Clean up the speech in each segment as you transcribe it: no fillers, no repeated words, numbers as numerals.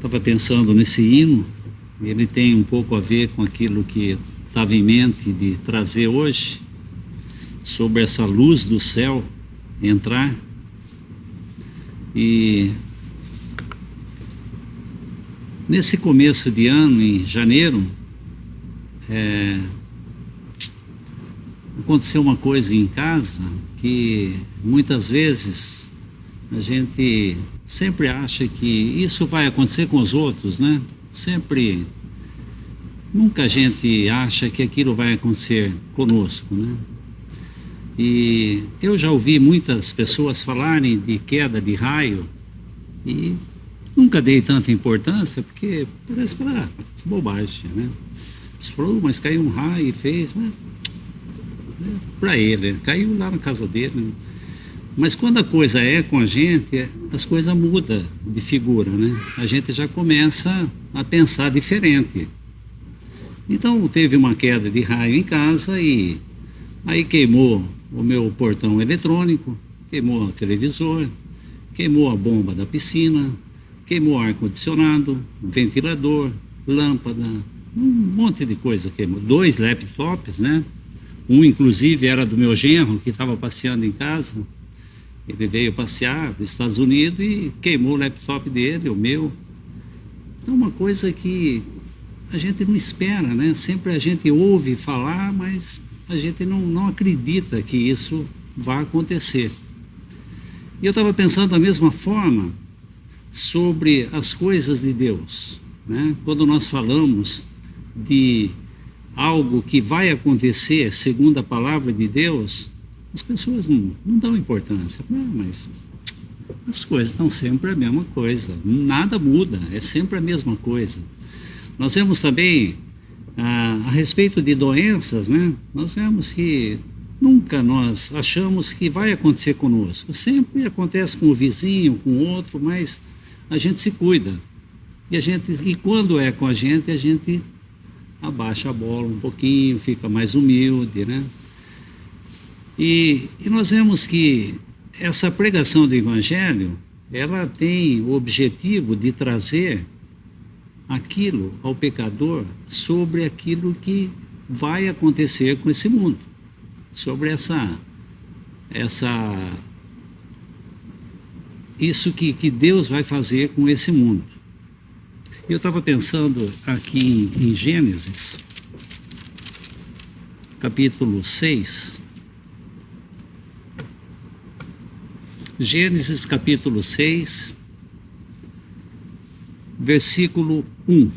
Estava pensando nesse hino, ele tem um pouco a ver com aquilo que estava em mente de trazer hoje, sobre essa luz do céu entrar. E nesse começo de ano, em janeiro, aconteceu uma coisa em casa que muitas vezes a gente sempre acha que isso vai acontecer com os outros, né? Nunca a gente acha que aquilo vai acontecer conosco, né? E eu já ouvi muitas pessoas falarem de queda de raio e nunca dei tanta importância, porque parece que bobagem, né? Você falou, mas caiu um raio e fez, mas para ele, caiu lá na casa dele, né? Mas quando a coisa é com a gente, as coisas mudam de figura, né? A gente já começa a pensar diferente. Então teve uma queda de raio em casa e aí queimou o meu portão eletrônico, queimou o televisor, queimou a bomba da piscina, queimou o ar-condicionado, ventilador, lâmpada, um monte de coisa queimou. 2 laptops, né? Um inclusive era do meu genro que estava passeando em casa. Ele veio passear dos Estados Unidos e queimou o laptop dele, o meu. Então uma coisa que a gente não espera, né? Sempre a gente ouve falar, mas a gente não acredita que isso vai acontecer. E eu estava pensando da mesma forma sobre as coisas de Deus, né? Quando nós falamos de algo que vai acontecer segundo a palavra de Deus, as pessoas não dão importância. Mas as coisas estão sempre a mesma coisa, nada muda, é sempre a mesma coisa. Nós vemos também a respeito de doenças, né? Nós vemos que nunca nós achamos que vai acontecer conosco, sempre acontece com o vizinho, com o outro, mas a gente se cuida. E quando é com a gente abaixa a bola um pouquinho, fica mais humilde, né? E nós vemos que essa pregação do Evangelho, ela tem o objetivo de trazer aquilo ao pecador sobre aquilo que vai acontecer com esse mundo, sobre isso que Deus vai fazer com esse mundo. Eu estava pensando aqui em Gênesis, capítulo 6. Gênesis capítulo 6, versículo 1.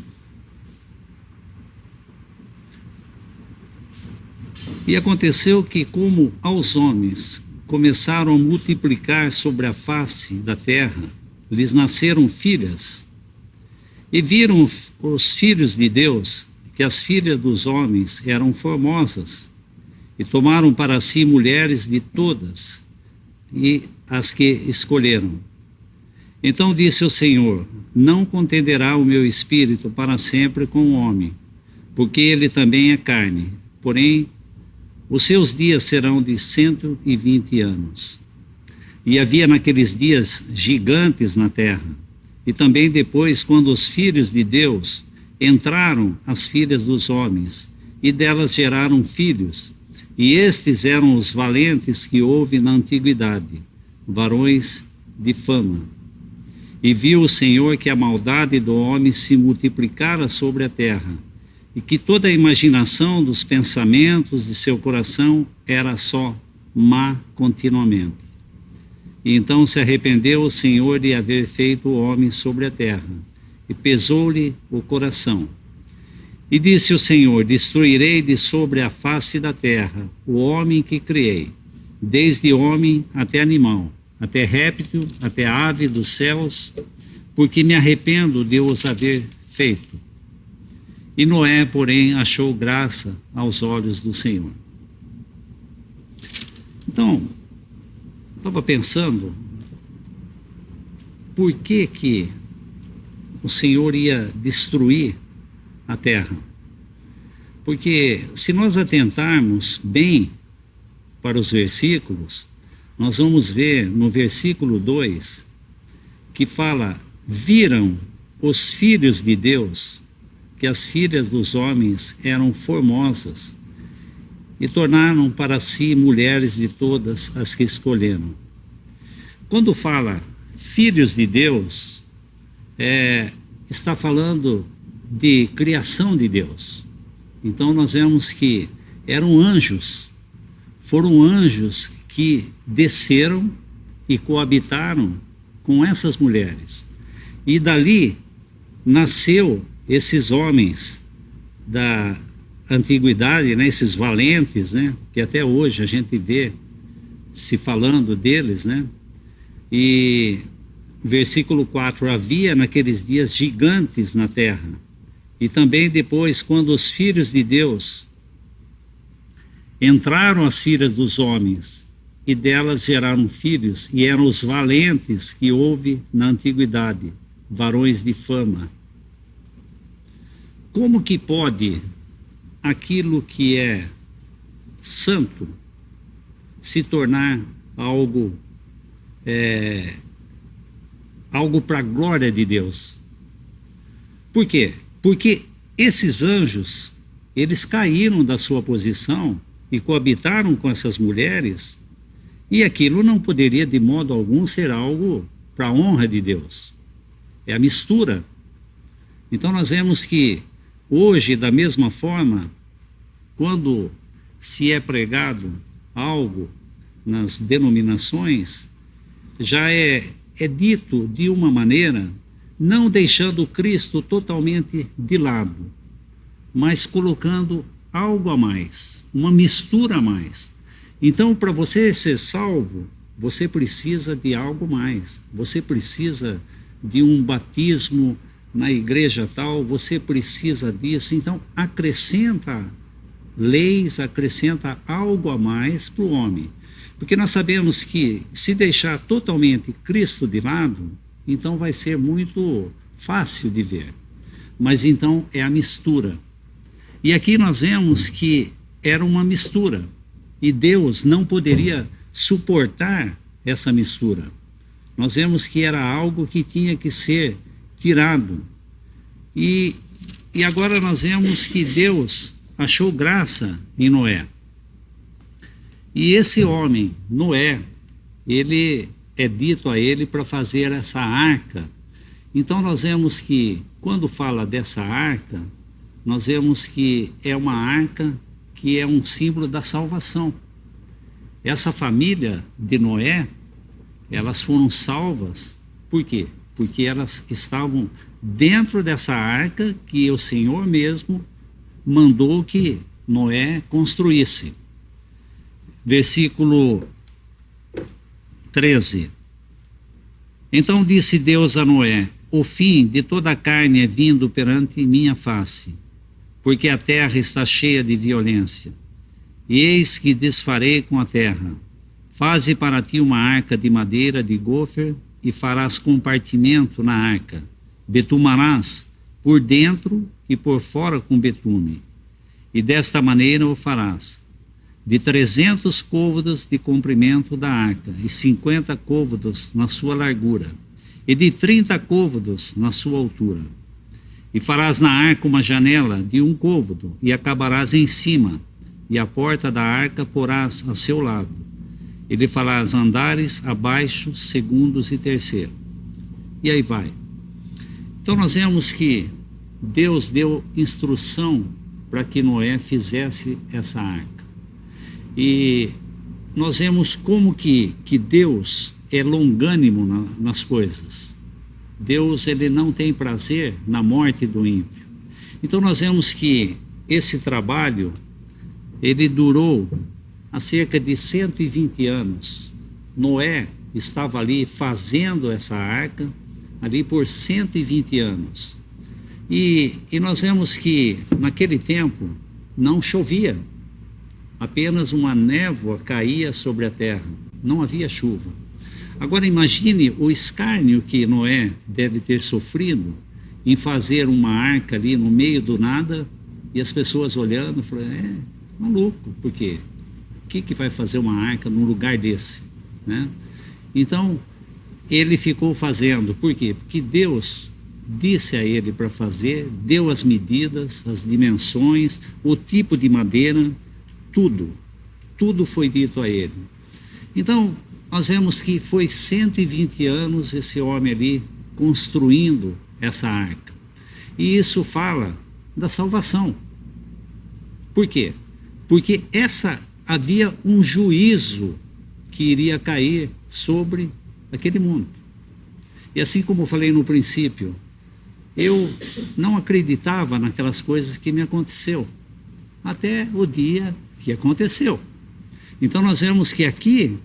E aconteceu que, como aos homens começaram a multiplicar sobre a face da terra, lhes nasceram filhas, e viram os filhos de Deus que as filhas dos homens eram formosas, e tomaram para si mulheres de todas, e as que escolheram. Então disse o Senhor: não contenderá o meu espírito para sempre com o homem, porque ele também é carne, porém os seus dias serão de 120 anos. E havia naqueles dias gigantes na terra, e também depois, quando os filhos de Deus entraram as filhas dos homens, e delas geraram filhos, e estes eram os valentes que houve na antiguidade, varões de fama. E viu o Senhor que a maldade do homem se multiplicara sobre a terra, e que toda a imaginação dos pensamentos de seu coração era só má continuamente. E então se arrependeu o Senhor de haver feito o homem sobre a terra, e pesou-lhe o coração. E disse o Senhor: destruirei de sobre a face da terra o homem que criei, desde homem até animal, até réptil, até ave dos céus, porque me arrependo de os haver feito. E Noé, porém, achou graça aos olhos do Senhor. Então, estava pensando, por que o Senhor ia destruir a terra? Porque se nós atentarmos bem para os versículos, nós vamos ver no versículo 2 que fala: viram os filhos de Deus, que as filhas dos homens eram formosas, e tornaram para si mulheres de todas as que escolheram. Quando fala filhos de Deus, está falando de criação de Deus. Então nós vemos que eram anjos, foram anjos que desceram e coabitaram com essas mulheres. E dali nasceu esses homens da antiguidade, né, esses valentes, né, que até hoje a gente vê se falando deles, né? E versículo 4, havia naqueles dias gigantes na terra. E também depois, quando os filhos de Deus entraram as filhas dos homens, e delas geraram filhos, e eram os valentes que houve na antiguidade, varões de fama. Como que pode aquilo que é santo se tornar algo para a glória de Deus? Por quê? Porque esses anjos, eles caíram da sua posição e coabitaram com essas mulheres, e aquilo não poderia de modo algum ser algo para a honra de Deus. É a mistura. Então nós vemos que hoje, da mesma forma, quando se é pregado algo nas denominações, já é dito de uma maneira, não deixando Cristo totalmente de lado, mas colocando algo a mais, uma mistura a mais. Então, para você ser salvo, você precisa de algo mais. Você precisa de um batismo na igreja tal, você precisa disso. Então, acrescenta leis, acrescenta algo a mais para o homem. Porque nós sabemos que se deixar totalmente Cristo de lado, então vai ser muito fácil de ver. Mas então é a mistura. E aqui nós vemos que era uma mistura. E Deus não poderia suportar essa mistura. Nós vemos que era algo que tinha que ser tirado. E agora nós vemos que Deus achou graça em Noé. E esse homem, Noé, ele é dito a ele para fazer essa arca. Então nós vemos que, quando fala dessa arca, nós vemos que é uma arca que é um símbolo da salvação. Essa família de Noé, elas foram salvas, por quê? Porque elas estavam dentro dessa arca que o Senhor mesmo mandou que Noé construísse. Versículo 13. Então disse Deus a Noé: o fim de toda a carne é vindo perante minha face, porque a terra está cheia de violência. E eis que desfarei com a terra. Faze para ti uma arca de madeira de gofer, e farás compartimento na arca. Betumarás por dentro e por fora com betume. E desta maneira o farás. De 300 côvados de comprimento da arca, e 50 côvados na sua largura, e de 30 côvados na sua altura. E farás na arca uma janela de 1 côvado, e acabarás em cima, e a porta da arca porás a seu lado. E lhe farás andares abaixo, segundos e terceiro. E aí vai. Então nós vemos que Deus deu instrução para que Noé fizesse essa arca. E nós vemos como que Deus é longânimo nas coisas. Deus, ele não tem prazer na morte do ímpio. Então nós vemos que esse trabalho, ele durou há cerca de 120 anos. Noé estava ali fazendo essa arca, ali por 120 anos. E nós vemos que naquele tempo não chovia. Apenas uma névoa caía sobre a terra, não havia chuva. Agora imagine o escárnio que Noé deve ter sofrido em fazer uma arca ali no meio do nada, e as pessoas olhando, falando, maluco, por quê? O que vai fazer uma arca num lugar desse? Né? Então, ele ficou fazendo, por quê? Porque Deus disse a ele para fazer, deu as medidas, as dimensões, o tipo de madeira, tudo foi dito a ele. Então, nós vemos que foi 120 anos esse homem ali construindo essa arca. E isso fala da salvação. Por quê? Porque havia um juízo que iria cair sobre aquele mundo. E assim como eu falei no princípio, eu não acreditava naquelas coisas que me aconteceu, até o dia que aconteceu. Então nós vemos que aqui,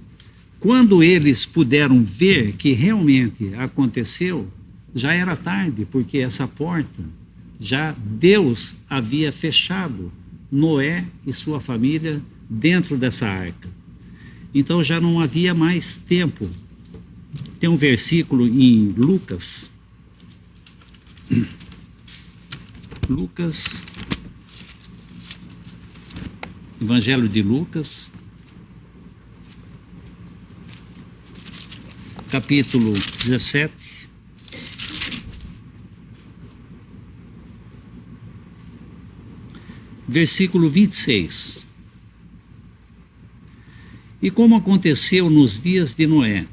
quando eles puderam ver que realmente aconteceu, já era tarde, porque essa porta, já Deus havia fechado Noé e sua família dentro dessa arca. Então já não havia mais tempo. Tem um versículo em Lucas, Evangelho de Lucas, capítulo 17, versículo 26. E como aconteceu nos dias de Noé,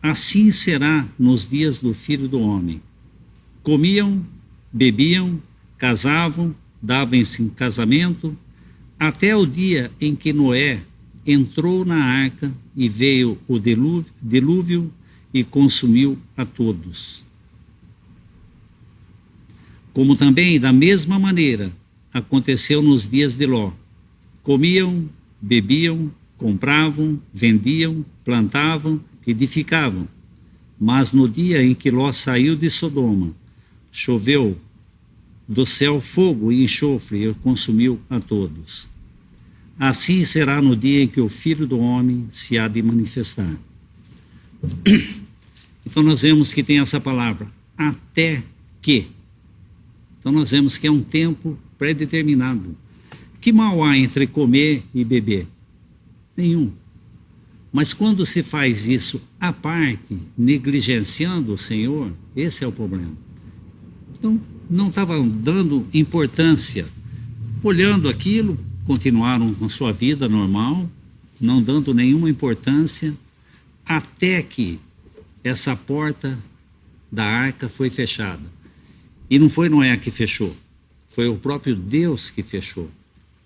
assim será nos dias do Filho do Homem. Comiam, bebiam, casavam, davam-se em casamento, até o dia em que Noé entrou na arca e veio o dilúvio e consumiu a todos. Como também, da mesma maneira, aconteceu nos dias de Ló. Comiam, bebiam, compravam, vendiam, plantavam, edificavam. Mas no dia em que Ló saiu de Sodoma, choveu do céu fogo e enxofre e consumiu a todos. Assim será no dia em que o Filho do Homem se há de manifestar. Então nós vemos que tem essa palavra, até que. Então nós vemos que é um tempo pré-determinado. Que mal há entre comer e beber? Nenhum. Mas quando se faz isso à parte, negligenciando o Senhor, esse é o problema. Então, não estavam dando importância. Olhando aquilo, continuaram com sua vida normal, não dando nenhuma importância, até que essa porta da arca foi fechada. E não foi Noé que fechou, foi o próprio Deus que fechou.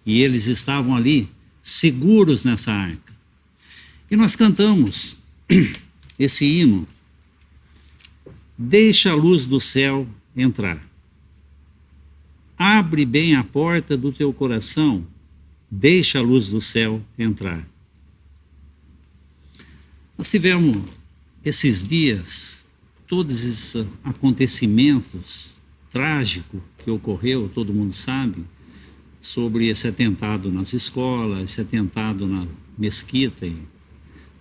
E eles estavam ali, seguros nessa arca. E nós cantamos esse hino, deixa a luz do céu entrar. Abre bem a porta do teu coração, deixa a luz do céu entrar. Nós tivemos esses dias, todos esses acontecimentos trágicos que ocorreu, todo mundo sabe, sobre esse atentado nas escolas, esse atentado na mesquita em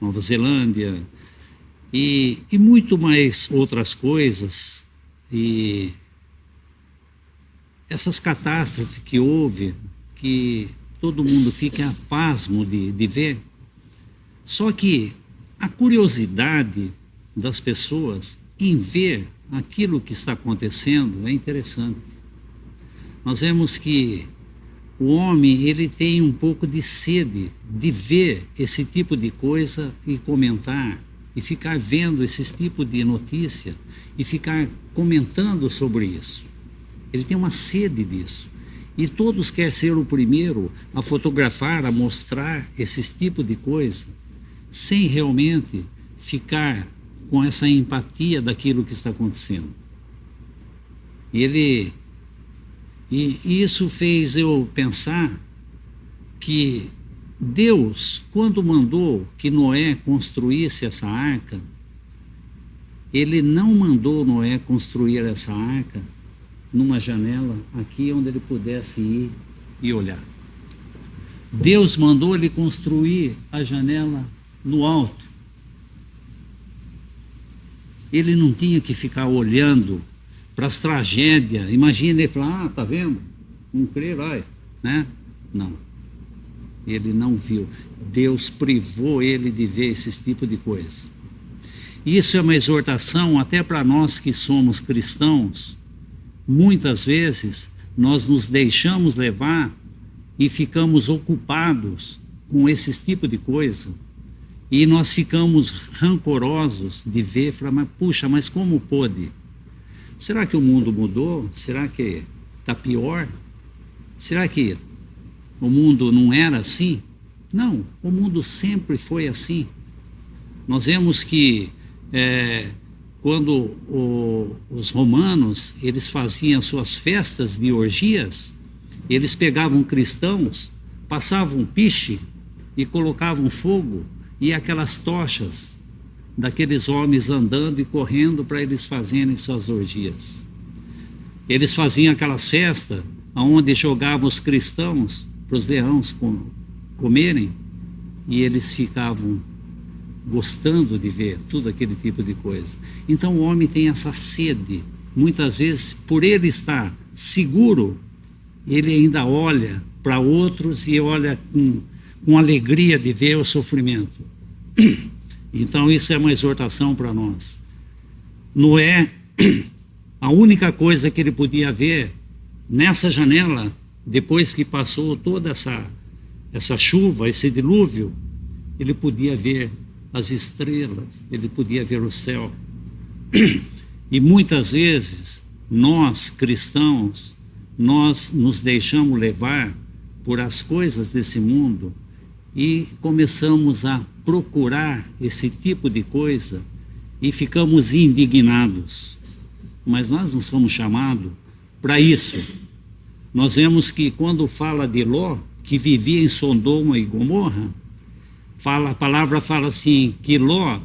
Nova Zelândia, e muito mais outras coisas, e essas catástrofes que houve, que todo mundo fica pasmo de ver. Só que a curiosidade das pessoas em ver aquilo que está acontecendo é interessante. Nós vemos que o homem, ele tem um pouco de sede de ver esse tipo de coisa e comentar, e ficar vendo esse tipo de notícia e ficar comentando sobre isso. Ele tem uma sede disso. E todos querem ser o primeiro a fotografar, a mostrar esse tipo de coisa, sem realmente ficar com essa empatia daquilo que está acontecendo. E isso fez eu pensar que Deus, quando mandou que Noé construísse essa arca, ele não mandou Noé construir essa arca numa janela aqui onde ele pudesse ir e olhar. Deus mandou ele construir a janela no alto. Ele não tinha que ficar olhando para as tragédias. Imagina ele falar, tá vendo? Não creio, olha, né? Não. Ele não viu. Deus privou ele de ver esse tipo de coisa. Isso é uma exortação até para nós que somos cristãos, muitas vezes nós nos deixamos levar e ficamos ocupados com esses tipos de coisa. E nós ficamos rancorosos de ver, falar, mas puxa, mas como pôde? Será que o mundo mudou? Será que está pior? Será que o mundo não era assim? Não, o mundo sempre foi assim. Nós vemos que quando os romanos, eles faziam suas festas de orgias, eles pegavam cristãos, passavam piche e colocavam fogo e aquelas tochas daqueles homens andando e correndo para eles fazerem suas orgias. Eles faziam aquelas festas onde jogavam os cristãos para os leões comerem, e eles ficavam gostando de ver tudo aquele tipo de coisa. Então o homem tem essa sede. Muitas vezes, por ele estar seguro, ele ainda olha para outros e olha com alegria de ver o sofrimento. Então isso é uma exortação para nós. Noé, a única coisa que ele podia ver nessa janela, depois que passou toda essa chuva, esse dilúvio, ele podia ver as estrelas, ele podia ver o céu. E muitas vezes nós cristãos, nós nos deixamos levar por as coisas desse mundo e começamos a procurar esse tipo de coisa e ficamos indignados. Mas nós não somos chamados para isso. Nós vemos que quando fala de Ló, que vivia em Sodoma e Gomorra, a palavra fala assim, que Ló,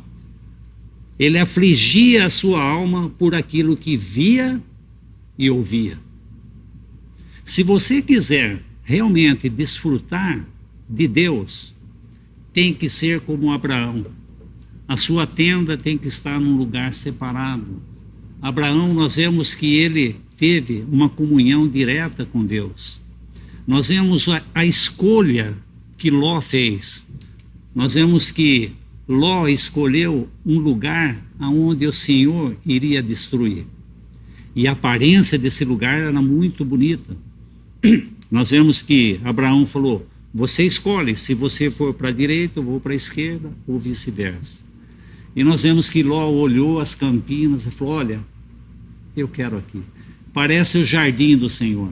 ele afligia a sua alma por aquilo que via e ouvia. Se você quiser realmente desfrutar de Deus, tem que ser como Abraão. A sua tenda tem que estar num lugar separado. Abraão, nós vemos que ele teve uma comunhão direta com Deus. Nós vemos a escolha que Ló fez. Nós vemos que Ló escolheu um lugar onde o Senhor iria destruir. E a aparência desse lugar era muito bonita. Nós vemos que Abraão falou, você escolhe, se você for para a direita, eu vou para a esquerda, ou vice-versa. E nós vemos que Ló olhou as campinas e falou, olha, eu quero aqui. Parece o jardim do Senhor.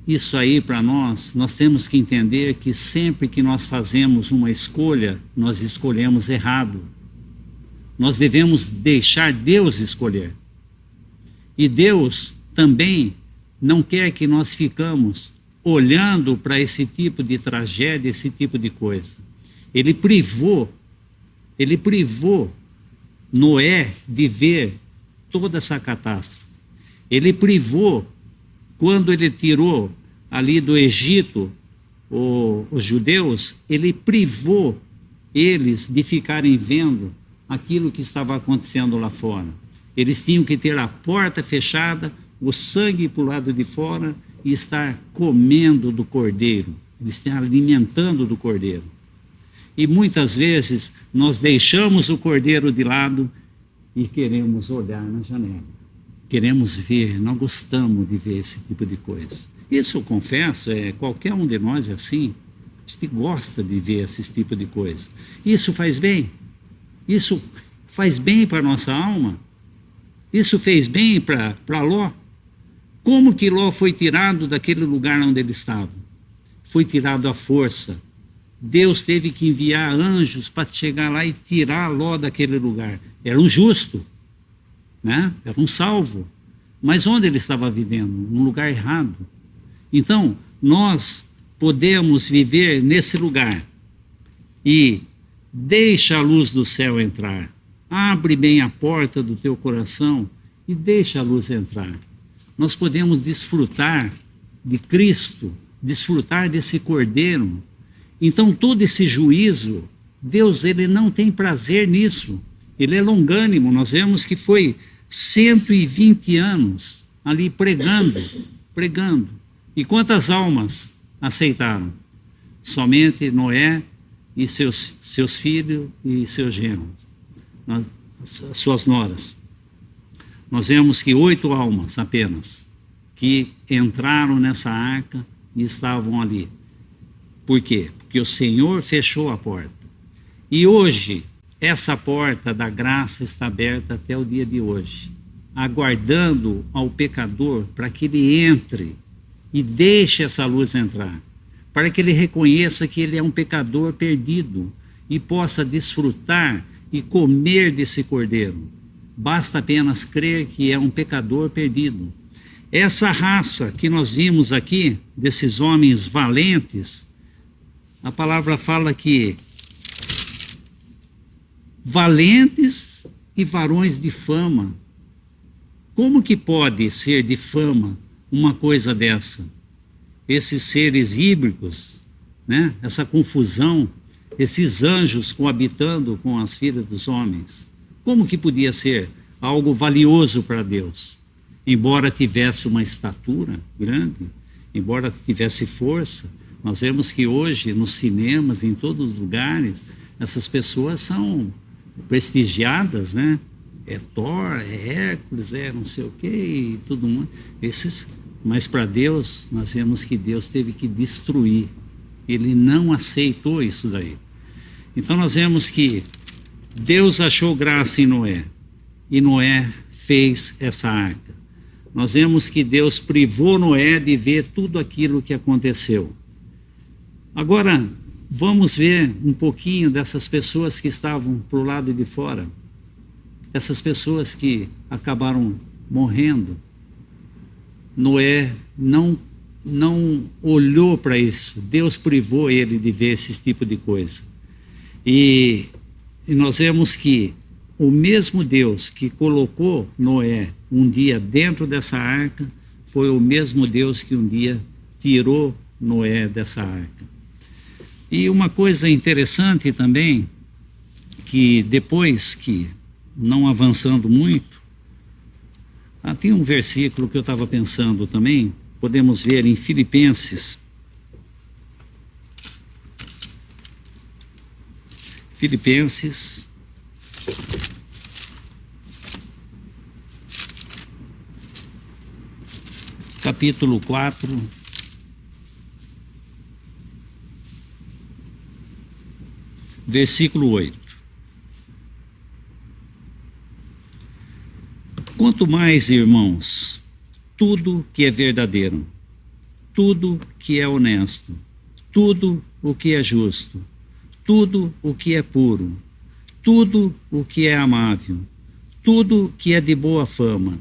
Isso aí para nós temos que entender que sempre que nós fazemos uma escolha, nós escolhemos errado. Nós devemos deixar Deus escolher. E Deus também não quer que nós ficamos olhando para esse tipo de tragédia, esse tipo de coisa. Ele privou Noé de ver toda essa catástrofe. Ele privou, quando ele tirou ali do Egito os judeus, ele privou eles de ficarem vendo aquilo que estava acontecendo lá fora. Eles tinham que ter a porta fechada, o sangue para o lado de fora e estar comendo do cordeiro. Eles estão alimentando do cordeiro. E muitas vezes nós deixamos o cordeiro de lado e queremos olhar na janela. Queremos ver, não gostamos de ver esse tipo de coisa. Isso eu confesso, qualquer um de nós é assim. A gente gosta de ver esse tipo de coisa. Isso faz bem? Isso faz bem para a nossa alma? Isso fez bem para Ló? Como que Ló foi tirado daquele lugar onde ele estava? Foi tirado à força. Deus teve que enviar anjos para chegar lá e tirar Ló daquele lugar. Era um justo, né? Era um salvo. Mas onde ele estava vivendo? Num lugar errado. Então, nós podemos viver nesse lugar e deixa a luz do céu entrar. Abre bem a porta do teu coração e deixa a luz entrar. Nós podemos desfrutar de Cristo, desfrutar desse Cordeiro. Então, todo esse juízo, Deus, ele não tem prazer nisso. Ele é longânimo. Nós vemos que foi 120 anos ali pregando. E quantas almas aceitaram? Somente Noé e seus filhos e seus genros, suas noras. nós vemos que 8 almas apenas que entraram nessa arca e estavam ali. Por quê? Porque o Senhor fechou a porta. E hoje, essa porta da graça está aberta até o dia de hoje, aguardando ao pecador para que ele entre e deixe essa luz entrar, para que ele reconheça que ele é um pecador perdido e possa desfrutar e comer desse cordeiro. Basta apenas crer que é um pecador perdido. Essa raça que nós vimos aqui, desses homens valentes, a palavra fala que valentes e varões de fama. Como que pode ser de fama uma coisa dessa? Esses seres híbridos, né? Essa confusão, esses anjos coabitando com as filhas dos homens. Como que podia ser algo valioso para Deus? Embora tivesse uma estatura grande, embora tivesse força, nós vemos que hoje nos cinemas, em todos os lugares, essas pessoas são prestigiadas, né? É Thor, é Hércules, é não sei o que e tudo mais. Mas para Deus, nós vemos que Deus teve que destruir. Ele não aceitou isso daí. Então nós vemos que Deus achou graça em Noé, e Noé fez essa arca. Nós vemos que Deus privou Noé de ver tudo aquilo que aconteceu. Agora, vamos ver um pouquinho dessas pessoas que estavam para o lado de fora. Essas pessoas que acabaram morrendo. Noé não olhou para isso. Deus privou ele de ver esse tipo de coisa. E nós vemos que o mesmo Deus que colocou Noé um dia dentro dessa arca, foi o mesmo Deus que um dia tirou Noé dessa arca. E uma coisa interessante também, que depois que, não avançando muito, tem um versículo que eu estava pensando também, podemos ver em Filipenses. Filipenses, capítulo 4, versículo 8. Quanto mais, irmãos, tudo que é verdadeiro, tudo que é honesto, tudo o que é justo, tudo o que é puro, tudo o que é amável, tudo que é de boa fama,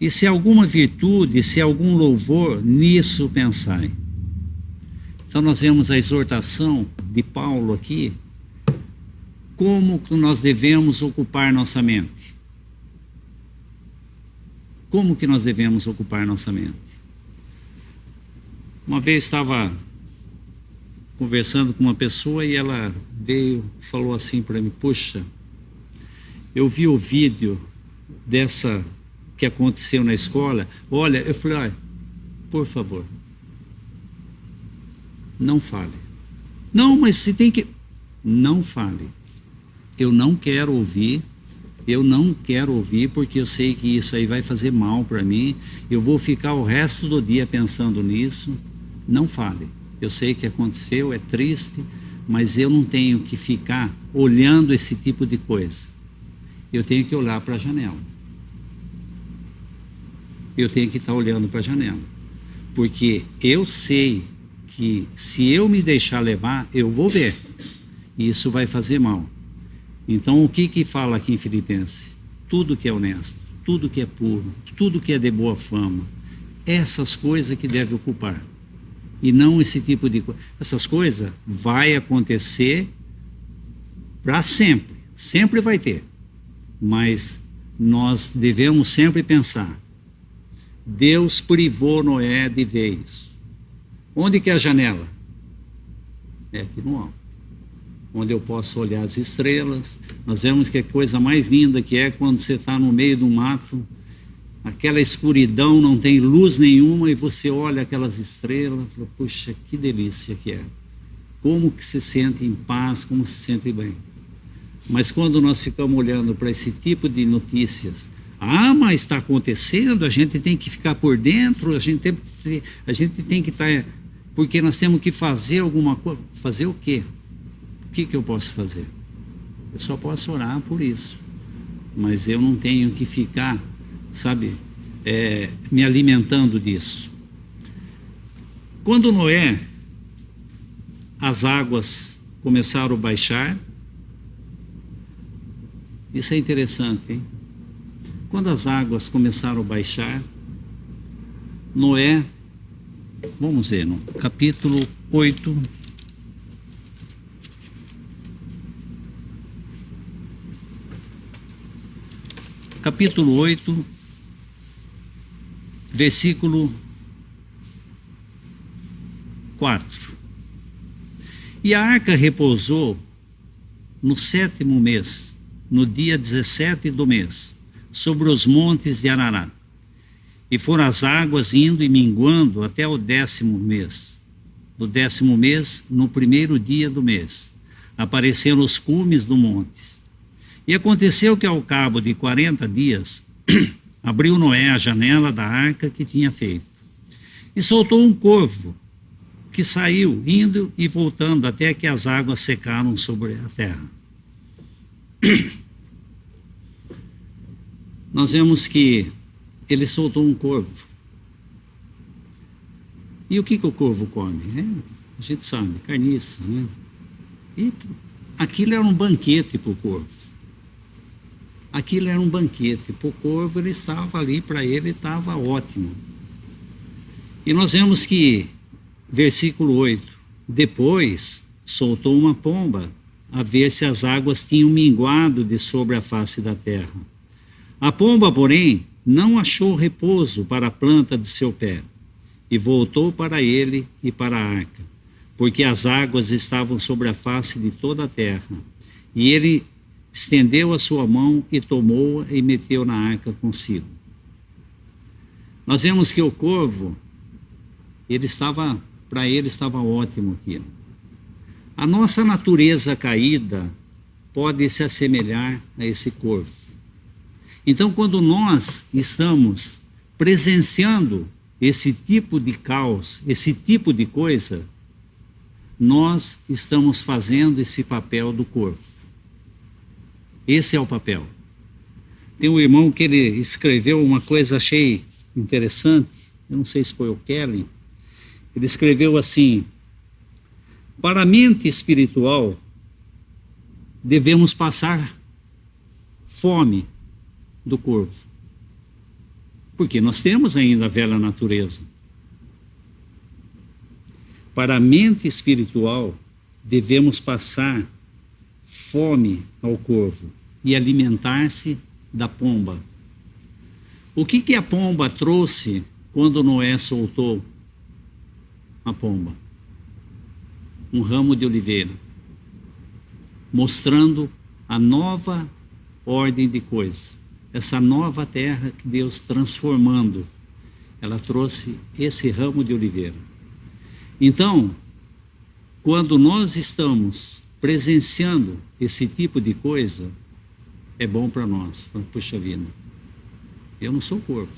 e se alguma virtude, se algum louvor, nisso pensai. Então nós vemos a exortação de Paulo aqui, como nós devemos ocupar nossa mente. Como que nós devemos ocupar nossa mente? Uma vez estava conversando com uma pessoa e ela falou assim para mim: puxa, eu vi o vídeo dessa que aconteceu na escola. Olha, eu falei: por favor, não fale. Não, mas você tem que... Não fale. Eu não quero ouvir. Eu não quero ouvir, porque eu sei que isso aí vai fazer mal para mim. Eu vou ficar o resto do dia pensando nisso. Não fale. Eu sei que aconteceu, é triste, mas eu não tenho que ficar olhando esse tipo de coisa. Eu tenho que olhar para a janela. Eu tenho que estar olhando para a janela. Porque eu sei que se eu me deixar levar, eu vou ver. E isso vai fazer mal. Então, o que fala aqui em Filipenses? Tudo que é honesto, tudo que é puro, tudo que é de boa fama, essas coisas que deve ocupar. E não esse tipo de coisa. Essas coisas vai acontecer para sempre. Sempre vai ter. Mas nós devemos sempre pensar: Deus privou Noé de ver isso. Onde que é a janela? É aqui no alto, onde eu posso olhar as estrelas. Nós vemos que a coisa mais linda que é quando você está no meio do mato, aquela escuridão, não tem luz nenhuma, e você olha aquelas estrelas e fala: puxa, que delícia que é. Como que se sente em paz, como se sente bem. Mas quando nós ficamos olhando para esse tipo de notícias, Ah, mas está acontecendo, a gente tem que ficar por dentro, a gente tem que estar, porque nós temos que fazer alguma coisa. Fazer o quê? O que eu posso fazer? Eu só posso orar por isso, mas eu não tenho que ficar, sabe, me alimentando disso. Quando Noé, as águas começaram a baixar, isso é interessante, hein? Quando as águas começaram a baixar, Noé, vamos ver, no capítulo 8, versículo 4. E a arca repousou no 7º mês, no dia 17 do mês, sobre os montes de Ararat. E foram as águas indo e minguando até o 10º mês. No 10º mês, no 1º dia do mês, apareceram os cumes do monte. E aconteceu que ao cabo de 40 dias, abriu Noé a janela da arca que tinha feito. E soltou um corvo, que saiu, indo e voltando, até que as águas secaram sobre a terra. Nós vemos que ele soltou um corvo. E o que o corvo come? A gente sabe, carniça, né? E aquilo era um banquete para o corvo. Aquilo era um banquete. Para o corvo, ele estava ali, para ele estava ótimo. E nós vemos que, versículo 8, depois soltou uma pomba, a ver se as águas tinham minguado de sobre a face da terra. A pomba, porém, não achou repouso para a planta de seu pé, e voltou para ele e para a arca, porque as águas estavam sobre a face de toda a terra. E ele estendeu a sua mão e tomou-a e meteu na arca consigo. Nós vemos que o corvo, para ele estava ótimo aquilo. A nossa natureza caída pode se assemelhar a esse corvo. Então, quando nós estamos presenciando esse tipo de caos, esse tipo de coisa, nós estamos fazendo esse papel do corvo. Esse é o papel. Tem um irmão que ele escreveu uma coisa, achei interessante, eu não sei se foi o Kelly, ele escreveu assim: para a mente espiritual, devemos passar fome do corvo, porque nós temos ainda a velha natureza. Para a mente espiritual, devemos passar fome ao corvo e alimentar-se da pomba. O que a pomba trouxe quando Noé soltou a pomba? Um ramo de oliveira, mostrando a nova ordem de coisas, essa nova terra que Deus transformando. Ela trouxe esse ramo de oliveira. Então, quando nós estamos presenciando esse tipo de coisa, é bom para nós. Puxa vida, eu não sou corvo,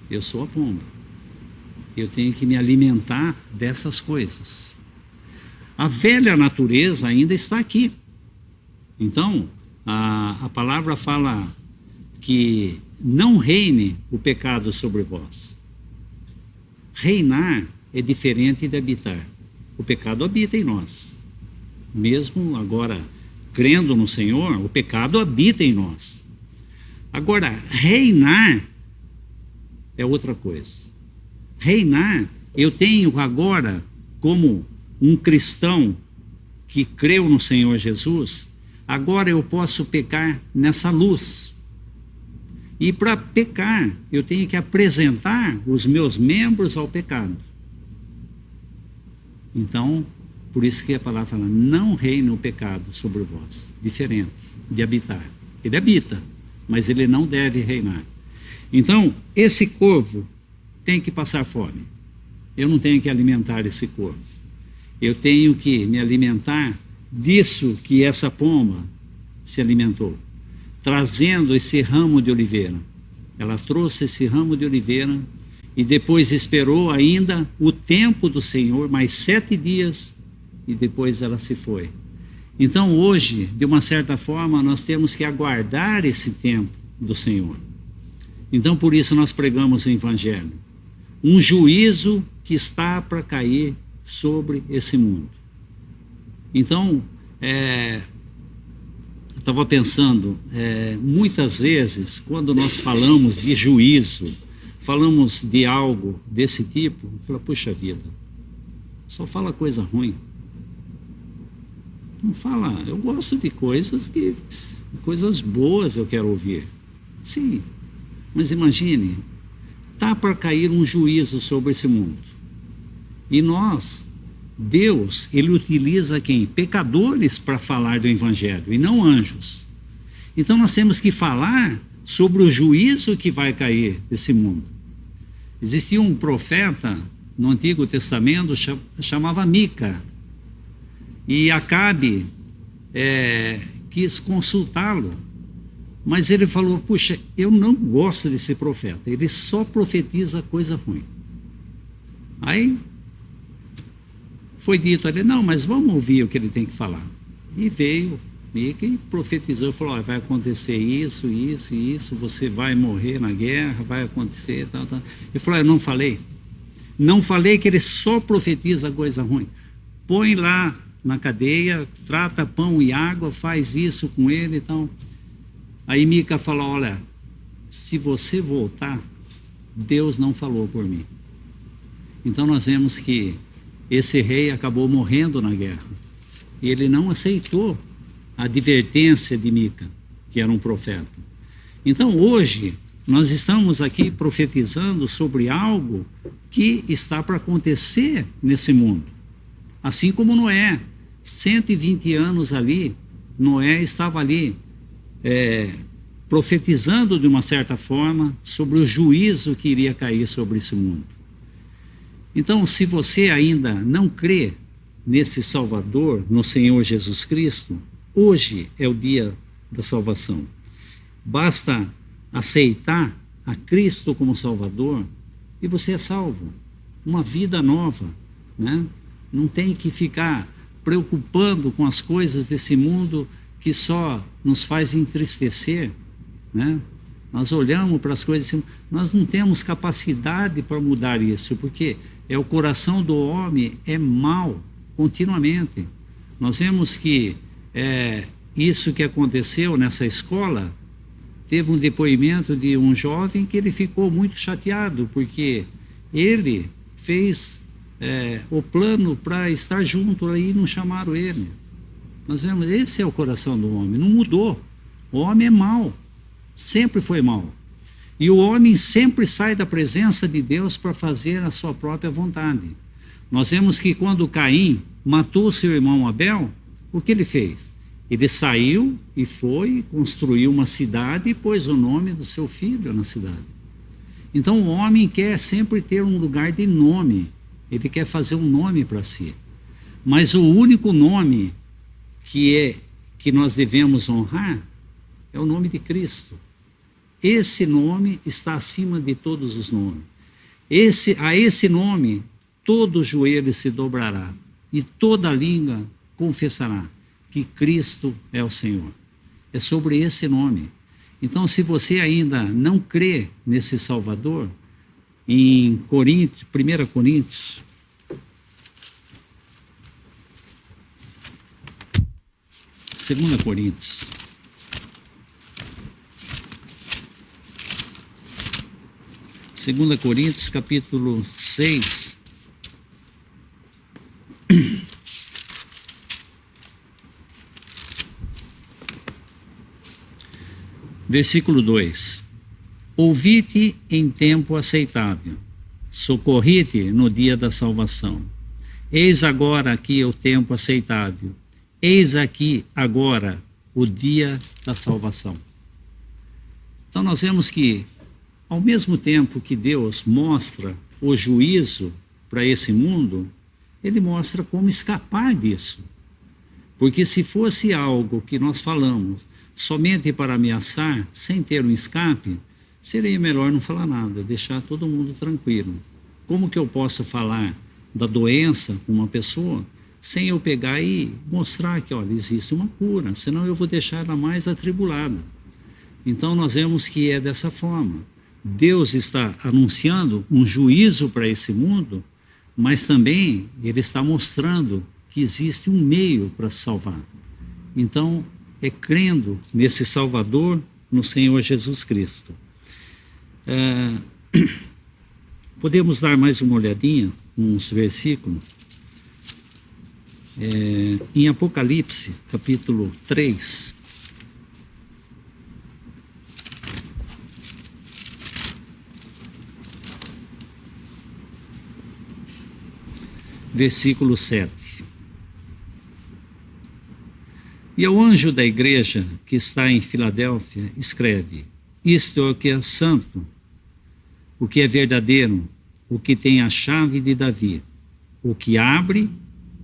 eu sou a pomba. Eu tenho que me alimentar dessas coisas. A velha natureza ainda está aqui. Então, a palavra fala que não reine o pecado sobre vós. Reinar é diferente de habitar. O pecado habita em nós. Mesmo agora, crendo no Senhor, o pecado habita em nós. Agora, reinar é outra coisa. Reinar, eu tenho agora, como um cristão que creu no Senhor Jesus, agora eu posso pecar nessa luz. E para pecar, eu tenho que apresentar os meus membros ao pecado. Então, por isso que a palavra fala, não reine o pecado sobre vós. Diferente de habitar. Ele habita, mas ele não deve reinar. Então, esse corvo tem que passar fome. Eu não tenho que alimentar esse corvo. Eu tenho que me alimentar disso que essa pomba se alimentou. trazendo esse ramo de oliveira. Ela trouxe esse ramo de oliveira e depois esperou ainda o tempo do Senhor, mais 7 dias, e depois ela se foi. Então hoje, de uma certa forma, nós temos que aguardar esse tempo do Senhor. Então por isso nós pregamos o Evangelho. Um juízo que está para cair sobre esse mundo. Então, eu estava pensando, muitas vezes, quando nós falamos de juízo, falamos de algo desse tipo, eu falo, puxa vida, só fala coisa ruim. Não fala, eu gosto de coisas boas eu quero ouvir. Sim, mas imagine, está para cair um juízo sobre esse mundo. E Deus, ele utiliza quem? Pecadores para falar do Evangelho, e não anjos. Então nós temos que falar sobre o juízo que vai cair desse mundo. Existia um profeta no Antigo Testamento, chamava Mica. E Acabe quis consultá-lo. Mas ele falou, puxa, eu não gosto desse profeta, ele só profetiza coisa ruim. Aí foi dito ali, não, mas vamos ouvir o que ele tem que falar. E veio Mica e profetizou, falou, vai acontecer isso, isso e isso, você vai morrer na guerra, vai acontecer, tal, tal. Ele falou, eu não falei que ele só profetiza coisa ruim. Põe lá na cadeia, trata pão e água, faz isso com ele e tal. Aí Mica falou, olha, se você voltar, Deus não falou por mim. Então nós vemos que esse rei acabou morrendo na guerra. E ele não aceitou a advertência de Mica, que era um profeta. Então hoje nós estamos aqui profetizando sobre algo que está para acontecer nesse mundo. Assim como Noé, 120 anos ali, Noé estava ali profetizando de uma certa forma sobre o juízo que iria cair sobre esse mundo. Então, se você ainda não crê nesse Salvador, no Senhor Jesus Cristo, hoje é o dia da salvação. Basta aceitar a Cristo como Salvador e você é salvo. Uma vida nova, né? Não tem que ficar preocupando com as coisas desse mundo que só nos faz entristecer, né? Nós olhamos para as coisas, nós não temos capacidade para mudar isso, porque o coração do homem é mau continuamente. Nós vemos que isso que aconteceu nessa escola, teve um depoimento de um jovem que ele ficou muito chateado, porque ele fez o plano para estar junto aí e não chamaram ele. Nós vemos, esse é o coração do homem, não mudou. O homem é mau, sempre foi mau. E o homem sempre sai da presença de Deus para fazer a sua própria vontade. Nós vemos que quando Caim matou seu irmão Abel, o que ele fez? Ele saiu e foi, construiu uma cidade e pôs o nome do seu filho na cidade. Então o homem quer sempre ter um lugar de nome, ele quer fazer um nome para si. Mas o único nome que nós devemos honrar é o nome de Cristo. Esse nome está acima de todos os nomes. A esse nome, todo joelho se dobrará e toda língua confessará que Cristo é o Senhor. É sobre esse nome. Então, se você ainda não crê nesse Salvador, em 1 Coríntios, Segunda Coríntios, capítulo 6, versículo 2: Ouvi-te em tempo aceitável, socorri-te no dia da salvação. Eis agora aqui o tempo aceitável, eis aqui agora o dia da salvação. Então nós vemos que, ao mesmo tempo que Deus mostra o juízo para esse mundo, ele mostra como escapar disso. Porque se fosse algo que nós falamos somente para ameaçar, sem ter um escape, seria melhor não falar nada, deixar todo mundo tranquilo. Como que eu posso falar da doença com uma pessoa sem eu pegar e mostrar que, olha, existe uma cura, senão eu vou deixar ela mais atribulada. Então nós vemos que é dessa forma. Deus está anunciando um juízo para esse mundo, mas também Ele está mostrando que existe um meio para salvar. Então, é crendo nesse Salvador, no Senhor Jesus Cristo. Podemos dar mais uma olhadinha nos versículos? Em Apocalipse, capítulo 3, versículo 7. E ao anjo da igreja que está em Filadélfia, escreve: isto é o que é santo, o que é verdadeiro, o que tem a chave de Davi, o que abre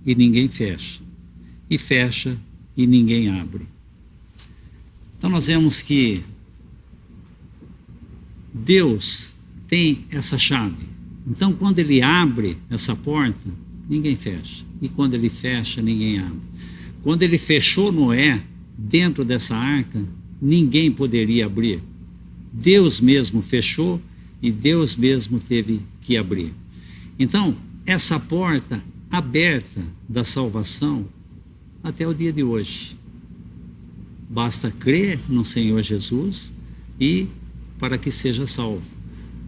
e ninguém fecha, e fecha e ninguém abre. Então nós vemos que Deus tem essa chave. Então quando Ele abre essa porta, ninguém fecha, e quando Ele fecha, ninguém abre. Quando Ele fechou Noé dentro dessa arca, ninguém poderia abrir. Deus mesmo fechou e Deus mesmo teve que abrir. Então, essa porta aberta da salvação até o dia de hoje. Basta crer no Senhor Jesus e para que seja salvo.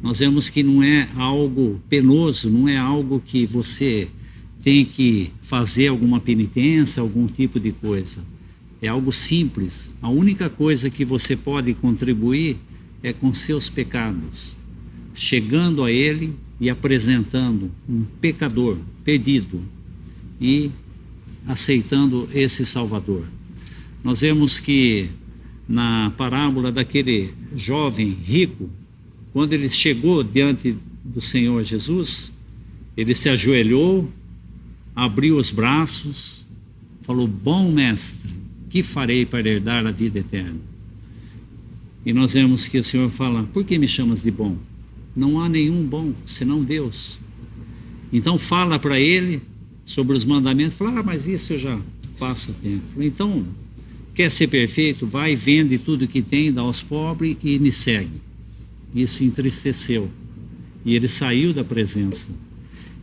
Nós vemos que não é algo penoso, não é algo que você tem que fazer alguma penitência, algum tipo de coisa. É algo simples. A única coisa que você pode contribuir é com seus pecados, chegando a Ele e apresentando um pecador perdido e aceitando esse Salvador. Nós vemos que na parábola daquele jovem rico, quando ele chegou diante do Senhor Jesus, ele se ajoelhou, abriu os braços, falou: bom mestre, que farei para herdar a vida eterna? E nós vemos que o Senhor fala: por que me chamas de bom? Não há nenhum bom senão Deus. Então fala para ele sobre os mandamentos. Fala: mas isso eu já faço tempo. Então, quer ser perfeito? Vai, vende tudo que tem, dá aos pobres e me segue. Isso entristeceu e ele saiu da presença.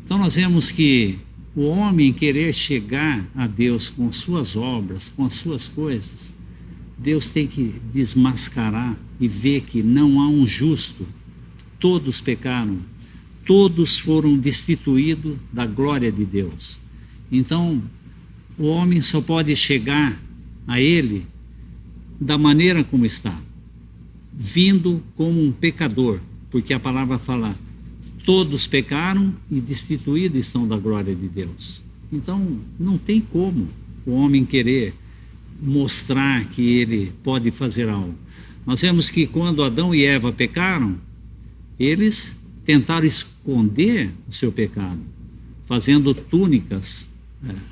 Então nós vemos que o homem querer chegar a Deus com suas obras, com as suas coisas, Deus tem que desmascarar e ver que não há um justo. Todos pecaram, todos foram destituídos da glória de Deus. Então, o homem só pode chegar a Ele da maneira como está, vindo como um pecador, porque a palavra fala: todos pecaram e destituídos estão da glória de Deus. Então, não tem como o homem querer mostrar que ele pode fazer algo. Nós vemos que quando Adão e Eva pecaram, eles tentaram esconder o seu pecado, fazendo túnicas,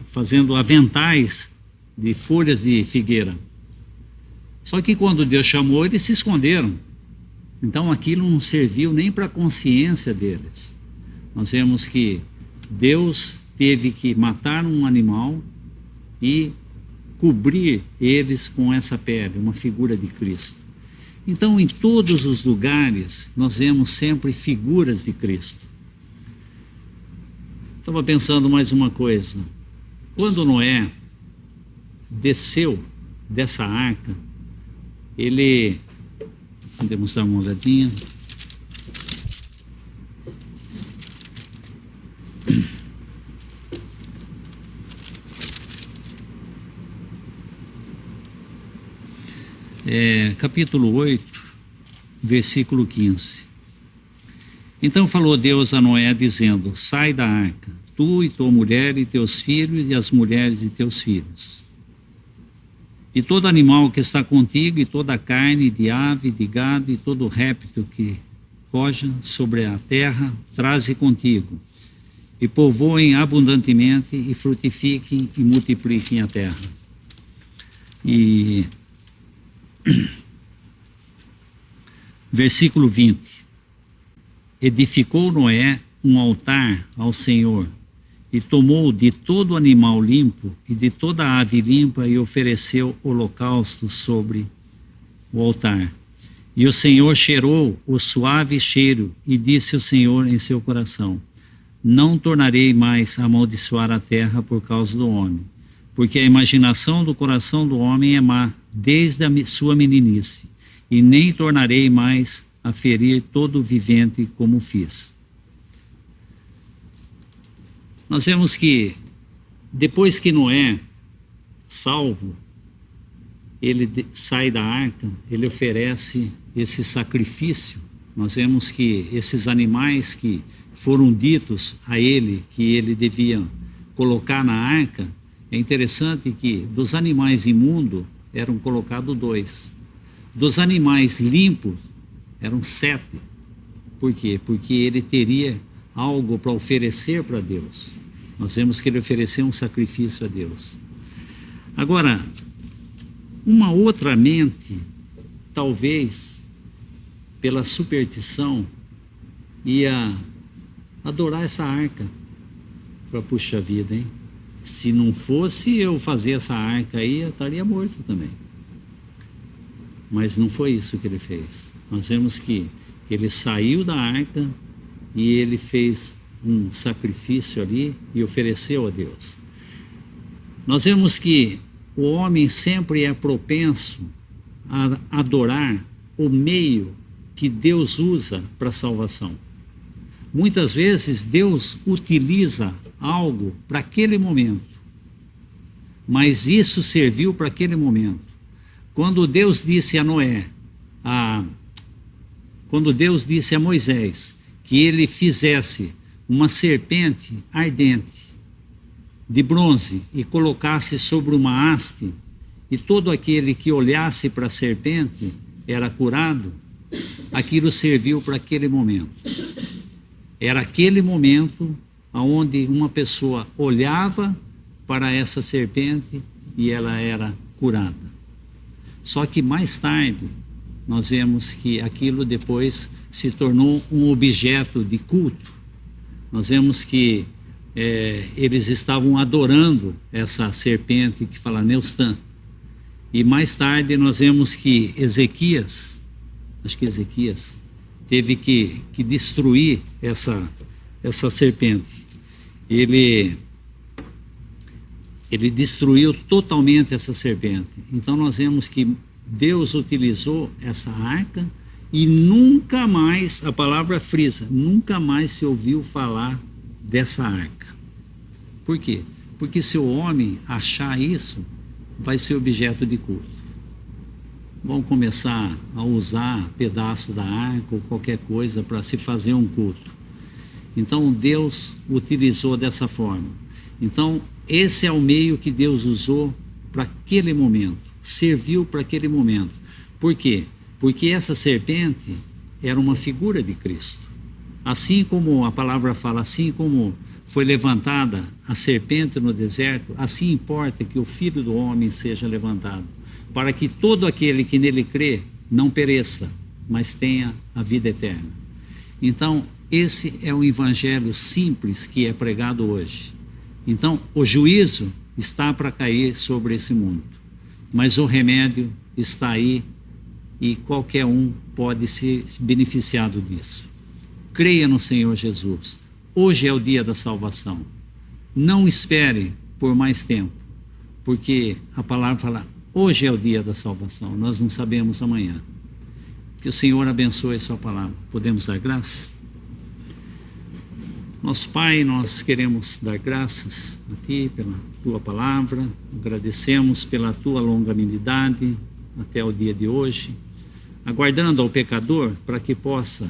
fazendo aventais de folhas de figueira. Só que quando Deus chamou, eles se esconderam. Então aquilo não serviu nem para a consciência deles. Nós vemos que Deus teve que matar um animal e cobrir eles com essa pele, uma figura de Cristo. Então, em todos os lugares, nós vemos sempre figuras de Cristo. Estava pensando mais uma coisa. Quando Noé desceu dessa arca, ele... Vamos dar uma olhadinha. Capítulo 8, versículo 15. Então falou Deus a Noé, dizendo: sai da arca, tu e tua mulher e teus filhos e as mulheres de teus filhos. E todo animal que está contigo, e toda a carne de ave, de gado, e todo réptil que roja sobre a terra, traze contigo. E povoem abundantemente, e frutifiquem, e multipliquem a terra. E Versículo 20. Edificou Noé um altar ao Senhor, e tomou de todo animal limpo e de toda ave limpa e ofereceu holocausto sobre o altar. E o Senhor cheirou o suave cheiro, e disse o Senhor em seu coração: não tornarei mais a amaldiçoar a terra por causa do homem, porque a imaginação do coração do homem é má, desde a sua meninice, e nem tornarei mais a ferir todo vivente como fiz. Nós vemos que, depois que Noé, salvo, ele sai da arca, ele oferece esse sacrifício. Nós vemos que esses animais que foram ditos a ele, que ele devia colocar na arca, é interessante que dos animais imundos eram colocados 2. Dos animais limpos eram 7. Por quê? Porque ele teria algo para oferecer para Deus. Nós vemos que ele ofereceu um sacrifício a Deus. Agora, uma outra mente, talvez, pela superstição, ia adorar essa arca. Para puxa vida, hein? Se não fosse eu fazer essa arca aí, eu estaria morto também. Mas não foi isso que ele fez. Nós vemos que ele saiu da arca e ele fez um sacrifício ali e ofereceu a Deus. Nós vemos que o homem sempre é propenso a adorar o meio que Deus usa para a salvação. Muitas vezes Deus utiliza algo para aquele momento, mas isso serviu para aquele momento. Quando Deus disse a Moisés que ele fizesse uma serpente ardente de bronze e colocasse sobre uma haste, e todo aquele que olhasse para a serpente era curado, aquilo serviu para aquele momento. Era aquele momento onde uma pessoa olhava para essa serpente e ela era curada. Só que mais tarde nós vemos que aquilo depois se tornou um objeto de culto. Nós vemos que eles estavam adorando essa serpente que fala Neustã. E mais tarde nós vemos que Ezequias teve que destruir essa serpente. Ele destruiu totalmente essa serpente. Então nós vemos que Deus utilizou essa arca e nunca mais, a palavra frisa, nunca mais se ouviu falar dessa arca. Por quê? Porque se o homem achar isso, vai ser objeto de culto. Vão começar a usar pedaço da arca ou qualquer coisa para se fazer um culto. Então Deus utilizou dessa forma. Então esse é o meio que Deus usou para aquele momento, serviu para aquele momento. Por quê? Porque essa serpente era uma figura de Cristo. Assim como a palavra fala, assim como foi levantada a serpente no deserto, assim importa que o Filho do Homem seja levantado, para que todo aquele que nele crê não pereça, mas tenha a vida eterna. Então, esse é o evangelho simples que é pregado hoje. Então, o juízo está para cair sobre esse mundo, mas o remédio está aí e qualquer um pode ser beneficiado disso. Creia no Senhor Jesus. Hoje é o dia da salvação. Não espere por mais tempo, porque a palavra fala, hoje é o dia da salvação, nós não sabemos amanhã. Que o Senhor abençoe a sua palavra. Podemos dar graças? Nosso Pai, nós queremos dar graças a Ti pela Tua palavra, agradecemos pela Tua longanimidade até o dia de hoje, aguardando ao pecador para que possa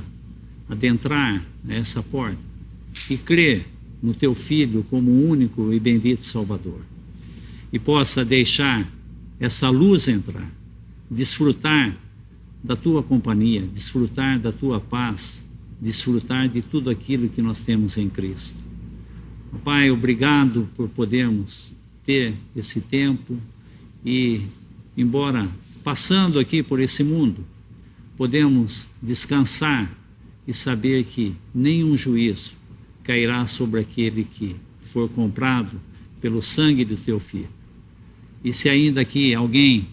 adentrar essa porta e crer no Teu Filho como único e bendito Salvador, e possa deixar essa luz entrar, desfrutar da Tua companhia, desfrutar da Tua paz, desfrutar de tudo aquilo que nós temos em Cristo. Pai, obrigado por podermos ter esse tempo e, embora passando aqui por esse mundo, podemos descansar e saber que nenhum juízo cairá sobre aquele que for comprado pelo sangue do teu Filho. E se ainda aqui alguém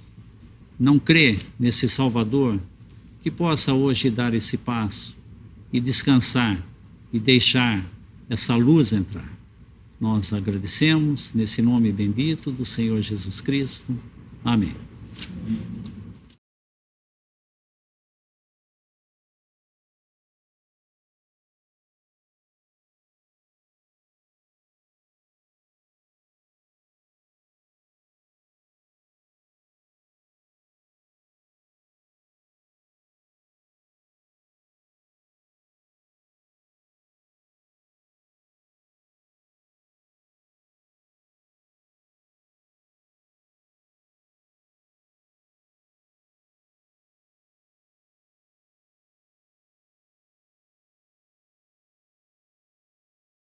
não crê nesse Salvador, que possa hoje dar esse passo e descansar e deixar essa luz entrar. Nós agradecemos nesse nome bendito do Senhor Jesus Cristo. Amém.